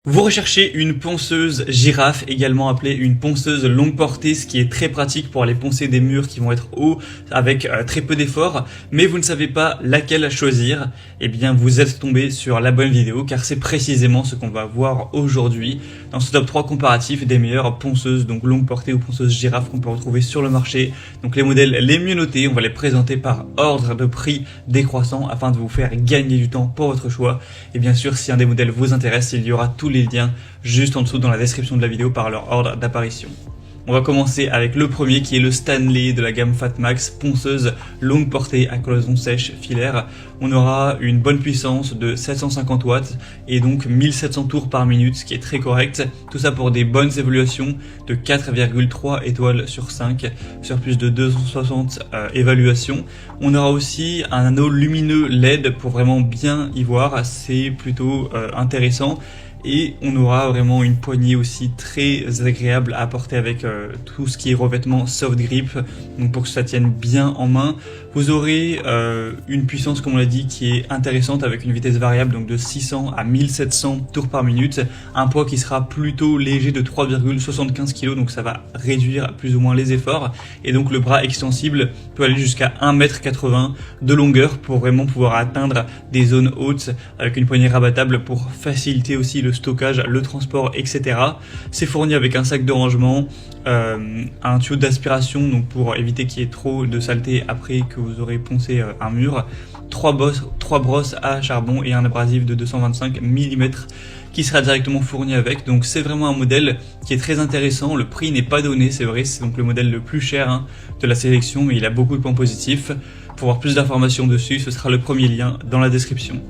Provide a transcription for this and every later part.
Vous recherchez une ponceuse girafe, également appelée une ponceuse longue portée, ce qui est très pratique pour aller poncer des murs qui vont être hauts avec très peu d'efforts, mais vous ne savez pas laquelle choisir. Eh bien, vous êtes tombé sur la bonne vidéo, car c'est précisément ce qu'on va voir aujourd'hui dans ce top 3 comparatif des meilleures ponceuses, donc longue portée ou ponceuses girafe qu'on peut retrouver sur le marché. Donc les modèles les mieux notés, on va les présenter par ordre de prix décroissant afin de vous faire gagner du temps pour votre choix. Et bien sûr, si un des modèles vous intéresse, il y aura tous les liens juste en dessous dans la description de la vidéo par leur ordre d'apparition. On va commencer avec le premier qui est le Stanley de la gamme Fatmax, ponceuse longue portée à cloison sèche filaire. On aura une bonne puissance de 750 watts et donc 1700 tours par minute, ce qui est très correct. Tout ça pour des bonnes évaluations de 4,3 étoiles sur 5 sur plus de 260 évaluations. On aura aussi un anneau lumineux LED pour vraiment bien y voir, c'est plutôt intéressant. Et on aura vraiment une poignée aussi très agréable à porter avec tout ce qui est revêtement soft grip, donc pour que ça tienne bien en main. Vous aurez une puissance, comme on l'a dit, qui est intéressante avec une vitesse variable, donc de 600 à 1700 tours par minute. Un poids qui sera plutôt léger de 3,75 kg, donc ça va réduire plus ou moins les efforts. Et donc le bras extensible peut aller jusqu'à 1,80 m de longueur pour vraiment pouvoir atteindre des zones hautes avec une poignée rabattable pour faciliter aussi le stockage, le transport, etc. C'est fourni avec un sac de rangement, un tuyau d'aspiration donc pour éviter qu'il y ait trop de saleté après que vous aurez poncé un mur, trois brosses à charbon et un abrasif de 225 mm qui sera directement fourni avec. Donc c'est vraiment un modèle qui est très intéressant. Le prix n'est pas donné, c'est vrai, c'est donc le modèle le plus cher de la sélection, mais il a beaucoup de points positifs. Pour avoir plus d'informations dessus, ce sera le premier lien dans la description.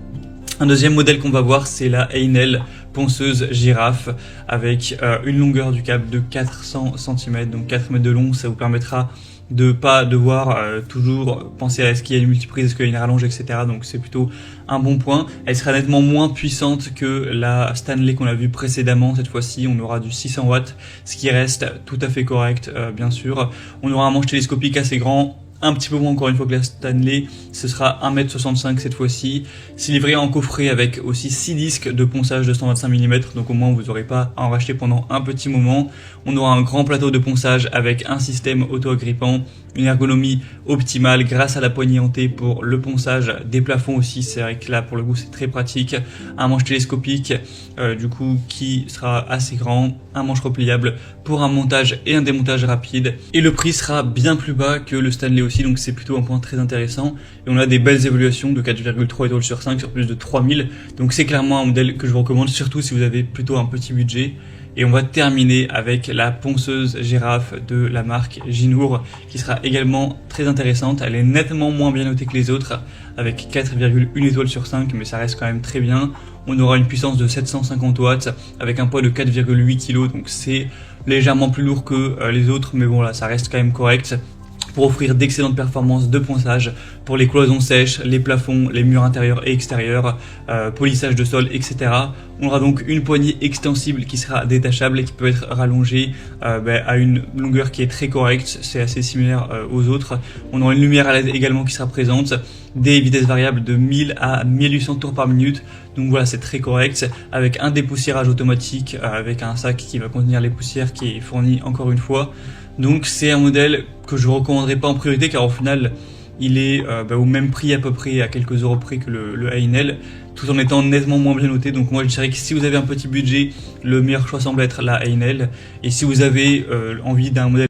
Un deuxième modèle qu'on va voir, c'est la Heinel ponceuse girafe avec une longueur du câble de 400 cm, donc 4 mètres de long. Ça vous permettra de pas devoir toujours penser à est-ce qu'il y a une multiprise, est-ce qu'il y a une rallonge, etc. Donc c'est plutôt un bon point. Elle sera nettement moins puissante que la Stanley qu'on a vue précédemment. Cette fois-ci, on aura du 600 watts, ce qui reste tout à fait correct, bien sûr. On aura un manche télescopique assez grand, un petit peu moins encore une fois que la Stanley, ce sera 1,65 m cette fois-ci. C'est livré en coffret avec aussi 6 disques de ponçage de 125 mm, donc au moins vous n'aurez pas à en racheter pendant un petit moment. On aura un grand plateau de ponçage avec un système auto-agrippant, une ergonomie optimale grâce à la poignée hantée pour le ponçage des plafonds aussi, c'est vrai que là pour le coup c'est très pratique. Un manche télescopique du coup qui sera assez grand, un manche repliable pour un montage et un démontage rapide, et le prix sera bien plus bas que le Stanley aussi, donc c'est plutôt un point très intéressant. Et on a des belles évaluations de 4,3 étoiles sur 5 sur plus de 3000, donc c'est clairement un modèle que je vous recommande, surtout si vous avez plutôt un petit budget. Et on va terminer avec la ponceuse girafe de la marque Jinour, qui sera également très intéressante. Elle est nettement moins bien notée que les autres, avec 4,1 étoiles sur 5, mais ça reste quand même très bien. On aura une puissance de 750 watts, avec un poids de 4,8 kg, donc c'est légèrement plus lourd que les autres, mais bon là, ça reste quand même correct, pour offrir d'excellentes performances de ponçage pour les cloisons sèches, les plafonds, les murs intérieurs et extérieurs, polissage de sol, etc. On aura donc une poignée extensible qui sera détachable et qui peut être rallongée à une longueur qui est très correcte, c'est assez similaire aux autres. On aura une lumière à LED également qui sera présente, des vitesses variables de 1000 à 1800 tours par minute, donc voilà, c'est très correct, avec un dépoussiérage automatique, avec un sac qui va contenir les poussières qui est fourni encore une fois. Donc c'est un modèle que je ne recommanderais pas en priorité, car au final il est au même prix à peu près, à quelques euros près que le Heinel, tout en étant nettement moins bien noté. Donc moi je dirais que si vous avez un petit budget, le meilleur choix semble être la Heinel, et si vous avez envie d'un modèle